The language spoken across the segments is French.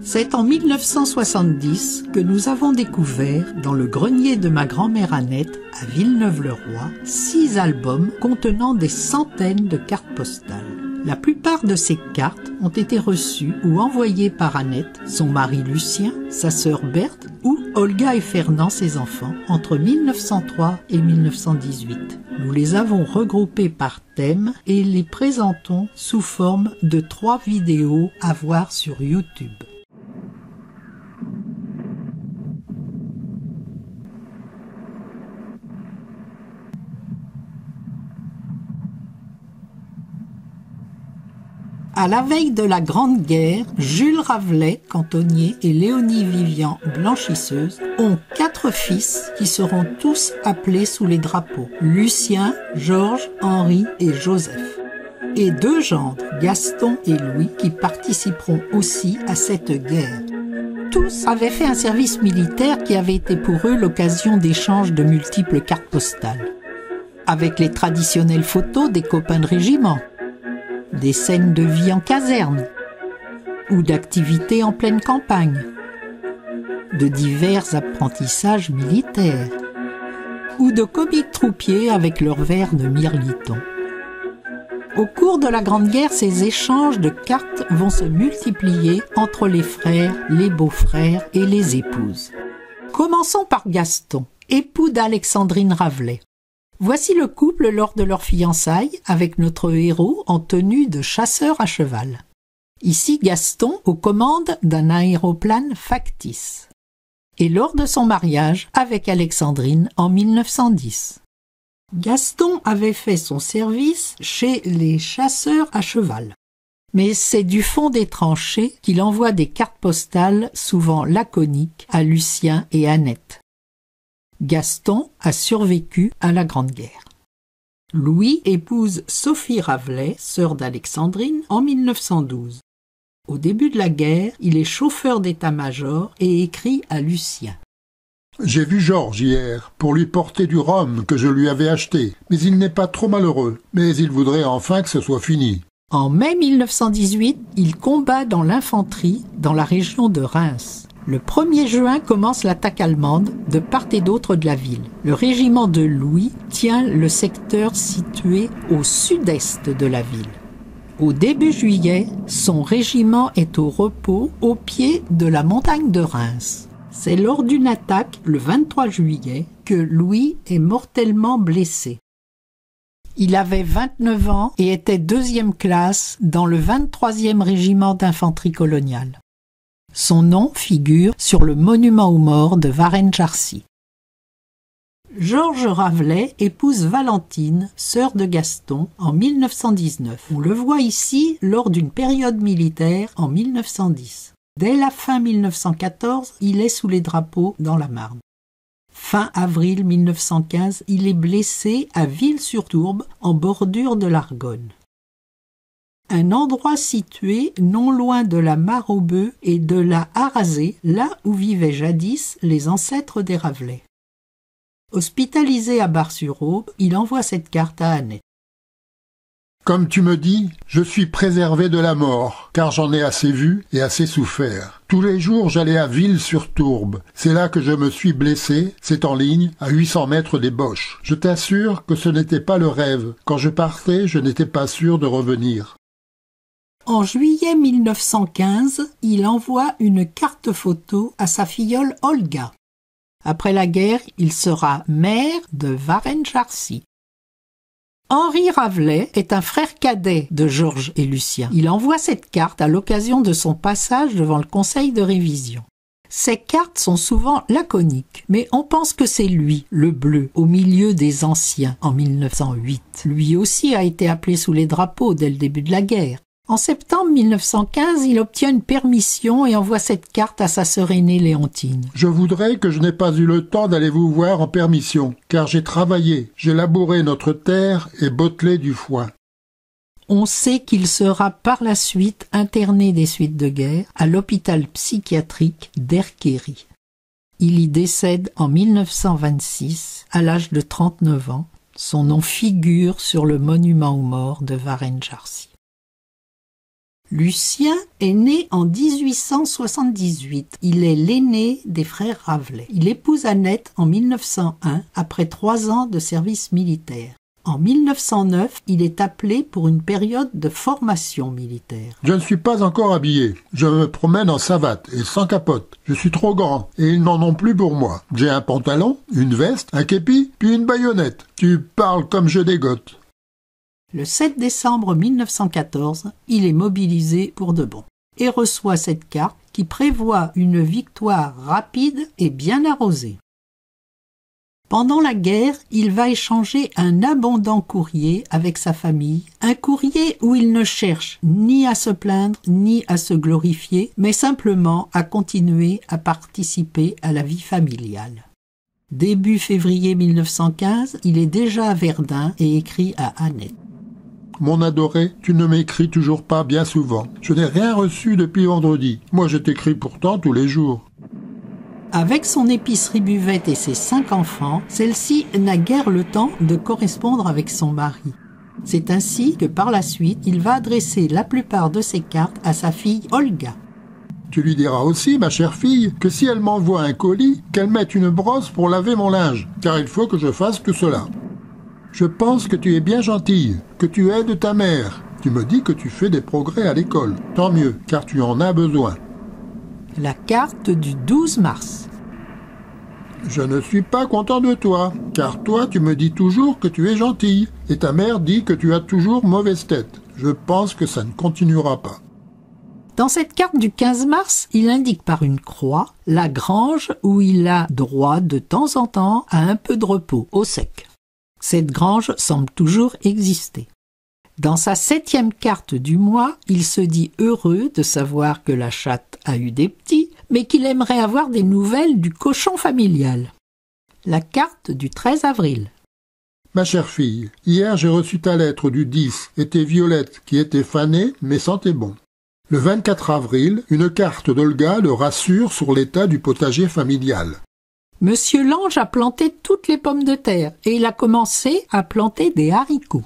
C'est en 1970 que nous avons découvert, dans le grenier de ma grand-mère Annette, à Villeneuve-le-Roi, 6 albums contenant des centaines de cartes postales. La plupart de ces cartes ont été reçues ou envoyées par Annette, son mari Lucien, sa sœur Berthe ou Olga et Fernand, ses enfants, entre 1903 et 1918. Nous les avons regroupées par thème et les présentons sous forme de 3 vidéos à voir sur YouTube. À la veille de la Grande Guerre, Jules Ravelet, cantonnier, et Léonie Vivian, blanchisseuse, ont 4 fils qui seront tous appelés sous les drapeaux. Lucien, Georges, Henri et Joseph. Et 2 gendres, Gaston et Louis, qui participeront aussi à cette guerre. Tous avaient fait un service militaire qui avait été pour eux l'occasion d'échanges de multiples cartes postales. Avec les traditionnelles photos des copains de régiment, des scènes de vie en caserne ou d'activités en pleine campagne, de divers apprentissages militaires ou de comiques troupiers avec leurs verres de mirliton. Au cours de la Grande Guerre, ces échanges de cartes vont se multiplier entre les frères, les beaux-frères et les épouses. Commençons par Gaston, époux d'Alexandrine Ravelet. Voici le couple lors de leur fiançailles avec notre héros en tenue de chasseur à cheval. Ici Gaston aux commandes d'un aéroplane factice. Et lors de son mariage avec Alexandrine en 1910. Gaston avait fait son service chez les chasseurs à cheval. Mais c'est du fond des tranchées qu'il envoie des cartes postales souvent laconiques à Lucien et Annette. Gaston a survécu à la Grande Guerre. Louis épouse Sophie Ravelet, sœur d'Alexandrine, en 1912. Au début de la guerre, il est chauffeur d'état-major et écrit à Lucien. J'ai vu Georges hier pour lui porter du rhum que je lui avais acheté, mais il n'est pas trop malheureux, mais il voudrait enfin que ce soit fini. En mai 1918, il combat dans l'infanterie dans la région de Reims. Le 1er juin commence l'attaque allemande de part et d'autre de la ville. Le régiment de Louis tient le secteur situé au sud-est de la ville. Au début juillet, son régiment est au repos au pied de la montagne de Reims. C'est lors d'une attaque, le 23 juillet, que Louis est mortellement blessé. Il avait 29 ans et était 2e classe dans le 23e régiment d'infanterie coloniale. Son nom figure sur le monument aux morts de Varennes-Jarcy. Georges Ravelet épouse Valentine, sœur de Gaston, en 1919. On le voit ici lors d'une période militaire en 1910. Dès la fin 1914, il est sous les drapeaux dans la Marne. Fin avril 1915, il est blessé à Ville-sur-Tourbe, en bordure de l'Argonne. Un endroit situé non loin de la Mare aux Bœufs et de la Harazé, là où vivaient jadis les ancêtres des Ravelet. Hospitalisé à Bar-sur-Aube, il envoie cette carte à Annette. Comme tu me dis, je suis préservé de la mort, car j'en ai assez vu et assez souffert. Tous les jours, j'allais à Ville-sur-Tourbe. C'est là que je me suis blessé, c'est en ligne, à 800 mètres des Boches. Je t'assure que ce n'était pas le rêve. Quand je partais, je n'étais pas sûr de revenir. En juillet 1915, il envoie une carte photo à sa filleule Olga. Après la guerre, il sera maire de Varennes-Jarcy. Henri Ravelet est un frère cadet de Georges et Lucien. Il envoie cette carte à l'occasion de son passage devant le conseil de révision. Ces cartes sont souvent laconiques, mais on pense que c'est lui, le bleu, au milieu des anciens, en 1908. Lui aussi a été appelé sous les drapeaux dès le début de la guerre. En septembre 1915, il obtient une permission et envoie cette carte à sa sœur aînée Léontine. Je voudrais que je n'ai pas eu le temps d'aller vous voir en permission, car j'ai travaillé, j'ai labouré notre terre et bottelé du foin. On sait qu'il sera par la suite interné des suites de guerre à l'hôpital psychiatrique d'Erquéry. Il y décède en 1926, à l'âge de 39 ans. Son nom figure sur le monument aux morts de Varennes-Jarcy. Lucien est né en 1878. Il est l'aîné des frères Ravelet. Il épouse Annette en 1901 après 3 ans de service militaire. En 1909, il est appelé pour une période de formation militaire. Je ne suis pas encore habillé. Je me promène en savate et sans capote. Je suis trop grand et ils n'en ont plus pour moi. J'ai un pantalon, une veste, un képi, puis une baïonnette. Tu parles comme je dégote. Le 7 décembre 1914, il est mobilisé pour de bon et reçoit cette carte qui prévoit une victoire rapide et bien arrosée. Pendant la guerre, il va échanger un abondant courrier avec sa famille, un courrier où il ne cherche ni à se plaindre ni à se glorifier, mais simplement à continuer à participer à la vie familiale. Début février 1915, il est déjà à Verdun et écrit à Annette. Mon adoré, tu ne m'écris toujours pas bien souvent. Je n'ai rien reçu depuis vendredi. Moi, je t'écris pourtant tous les jours. Avec son épicerie buvette et ses 5 enfants, celle-ci n'a guère le temps de correspondre avec son mari. C'est ainsi que par la suite, il va adresser la plupart de ses cartes à sa fille Olga. Tu lui diras aussi, ma chère fille, que si elle m'envoie un colis, qu'elle mette une brosse pour laver mon linge, car il faut que je fasse tout cela. Je pense que tu es bien gentille, que tu aides ta mère. Tu me dis que tu fais des progrès à l'école. Tant mieux, car tu en as besoin. La carte du 12 mars. Je ne suis pas content de toi, car toi tu me dis toujours que tu es gentille, et ta mère dit que tu as toujours mauvaise tête. Je pense que ça ne continuera pas. Dans cette carte du 15 mars, il indique par une croix la grange où il a droit de temps en temps à un peu de repos, au sec. Cette grange semble toujours exister. Dans sa 7e carte du mois, il se dit heureux de savoir que la chatte a eu des petits, mais qu'il aimerait avoir des nouvelles du cochon familial. La carte du 13 avril. Ma chère fille, hier j'ai reçu ta lettre du 10 et tes violettes qui étaient fanées mais sentaient bon. Le 24 avril, une carte d'Olga le rassure sur l'état du potager familial. Monsieur Lange a planté toutes les pommes de terre et il a commencé à planter des haricots.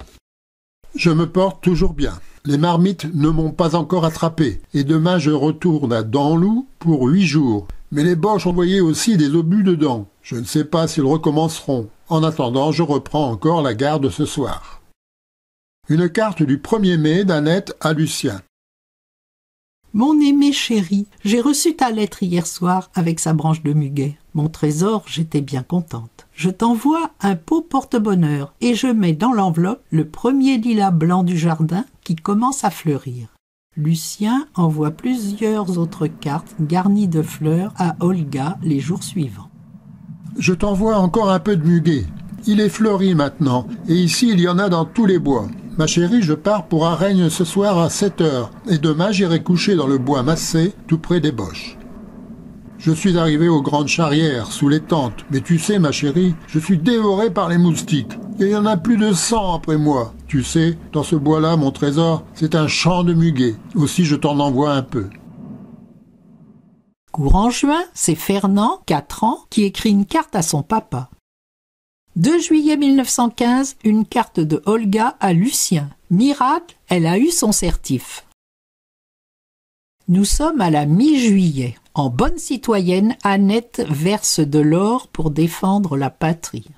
Je me porte toujours bien. Les marmites ne m'ont pas encore attrapé et demain je retourne à Danloup pour 8 jours. Mais les boches ont envoyé aussi des obus dedans. Je ne sais pas s'ils recommenceront. En attendant, je reprends encore la garde ce soir. Une carte du 1er mai d'Annette à Lucien. Mon aimé chéri, j'ai reçu ta lettre hier soir avec sa branche de muguet. Mon trésor, j'étais bien contente. Je t'envoie un pot porte-bonheur et je mets dans l'enveloppe le premier lilas blanc du jardin qui commence à fleurir. Lucien envoie plusieurs autres cartes garnies de fleurs à Olga les jours suivants. Je t'envoie encore un peu de muguet. Il est fleuri maintenant et ici il y en a dans tous les bois. Ma chérie, je pars pour Areigne ce soir à 7 heures et demain j'irai coucher dans le bois massé tout près des boches. Je suis arrivé aux grandes charrières, sous les tentes, mais tu sais, ma chérie, je suis dévoré par les moustiques. Et il y en a plus de 100 après moi. Tu sais, dans ce bois-là, mon trésor, c'est un champ de muguet. Aussi, je t'en envoie un peu. Courant juin, c'est Fernand, 4 ans, qui écrit une carte à son papa. 2 juillet 1915, une carte de Olga à Lucien. Miracle, elle a eu son certif. Nous sommes à la mi-juillet. En bonne citoyenne, Annette verse de l'or pour défendre la patrie.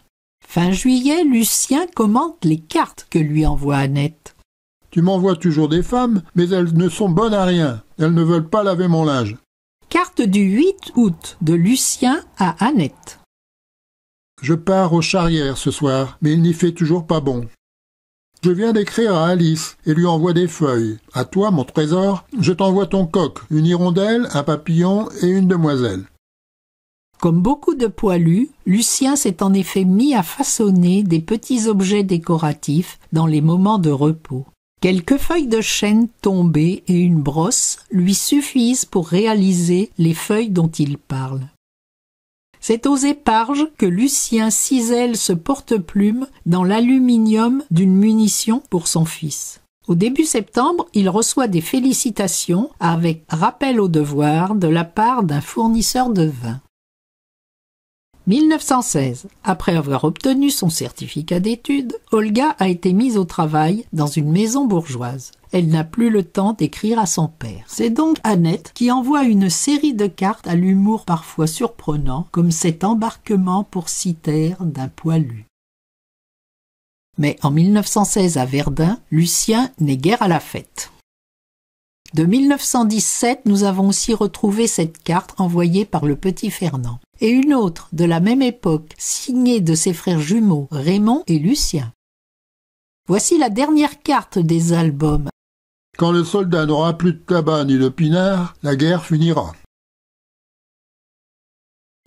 Fin juillet, Lucien commente les cartes que lui envoie Annette. Tu m'envoies toujours des femmes, mais elles ne sont bonnes à rien. Elles ne veulent pas laver mon linge. Carte du 8 août de Lucien à Annette. Je pars aux charrières ce soir, mais il n'y fait toujours pas bon. Je viens d'écrire à Alice et lui envoie des feuilles. À toi, mon trésor, je t'envoie ton coq, une hirondelle, un papillon et une demoiselle. Comme beaucoup de poilus, Lucien s'est en effet mis à façonner des petits objets décoratifs dans les moments de repos. Quelques feuilles de chêne tombées et une brosse lui suffisent pour réaliser les feuilles dont il parle. C'est aux éparges que Lucien cisèle ce porte-plume dans l'aluminium d'une munition pour son fils. Au début septembre, il reçoit des félicitations avec rappel au devoir de la part d'un fournisseur de vin. 1916. Après avoir obtenu son certificat d'études, Olga a été mise au travail dans une maison bourgeoise. Elle n'a plus le temps d'écrire à son père. C'est donc Annette qui envoie une série de cartes à l'humour parfois surprenant, comme cet embarquement pour Cythère d'un poilu. Mais en 1916 à Verdun, Lucien n'est guère à la fête. De 1917, nous avons aussi retrouvé cette carte envoyée par le petit Fernand. Et une autre, de la même époque, signée de ses frères jumeaux, Raymond et Lucien. Voici la dernière carte des albums. Quand le soldat n'aura plus de tabac ni de pinard, la guerre finira.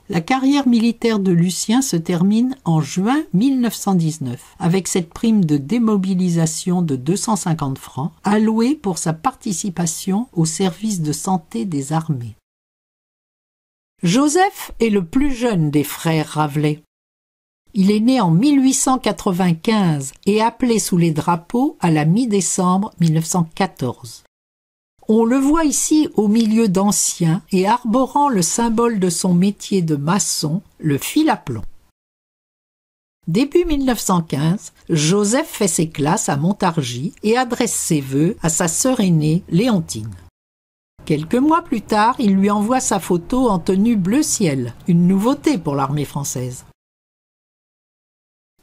La carrière militaire de Lucien se termine en juin 1919, avec cette prime de démobilisation de 250 francs, allouée pour sa participation au service de santé des armées. Joseph est le plus jeune des frères Ravelet. Il est né en 1895 et appelé sous les drapeaux à la mi-décembre 1914. On le voit ici au milieu d'anciens et arborant le symbole de son métier de maçon, le fil à plomb. Début 1915, Joseph fait ses classes à Montargis et adresse ses vœux à sa sœur aînée, Léontine. Quelques mois plus tard, il lui envoie sa photo en tenue bleu ciel, une nouveauté pour l'armée française.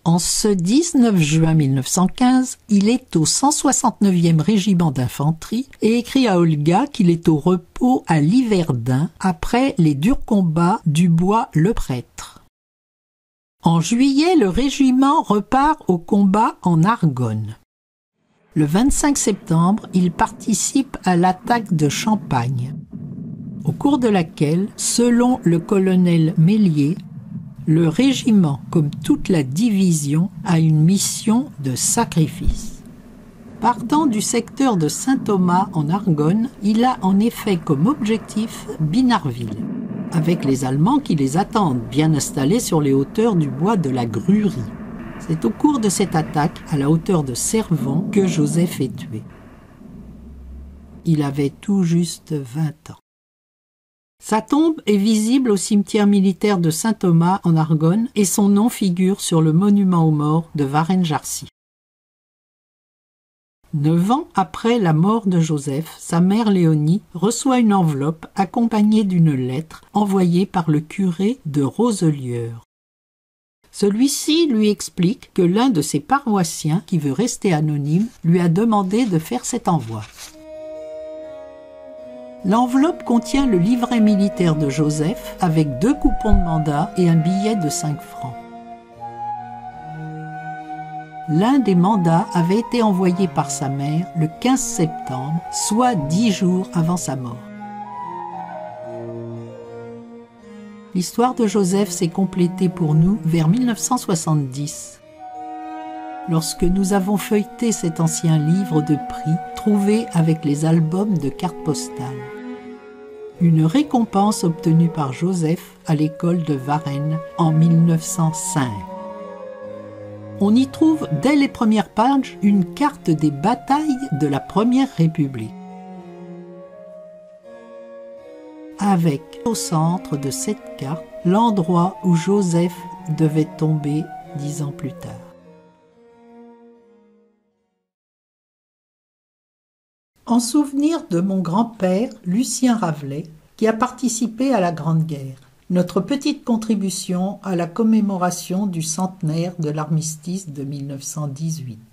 En ce 19 juin 1915, il est au 169e régiment d'infanterie et écrit à Olga qu'il est au repos à Liverdun après les durs combats du Bois-le-Prêtre. En juillet, le régiment repart au combat en Argonne. Le 25 septembre, il participe à l'attaque de Champagne, au cours de laquelle, selon le colonel Mélier, le régiment, comme toute la division, a une mission de sacrifice. Partant du secteur de Saint-Thomas en Argonne, il a en effet comme objectif Binarville, avec les Allemands qui les attendent, bien installés sur les hauteurs du bois de la Grurie. C'est au cours de cette attaque, à la hauteur de Cervon, que Joseph est tué. Il avait tout juste 20 ans. Sa tombe est visible au cimetière militaire de Saint-Thomas en Argonne et son nom figure sur le monument aux morts de Varennes-Jarcy. 9 ans après la mort de Joseph, sa mère Léonie reçoit une enveloppe accompagnée d'une lettre envoyée par le curé de Roselieur. Celui-ci lui explique que l'un de ses paroissiens, qui veut rester anonyme, lui a demandé de faire cet envoi. L'enveloppe contient le livret militaire de Joseph avec 2 coupons de mandat et un billet de 5 francs. L'un des mandats avait été envoyé par sa mère le 15 septembre, soit 10 jours avant sa mort. L'histoire de Joseph s'est complétée pour nous vers 1970, lorsque nous avons feuilleté cet ancien livre de prix trouvé avec les albums de cartes postales. Une récompense obtenue par Joseph à l'école de Varennes en 1905. On y trouve dès les premières pages une carte des batailles de la Première République, avec au centre de cette carte l'endroit où Joseph devait tomber 10 ans plus tard. En souvenir de mon grand-père, Lucien Ravelet, qui a participé à la Grande Guerre, notre petite contribution à la commémoration du centenaire de l'armistice de 1918.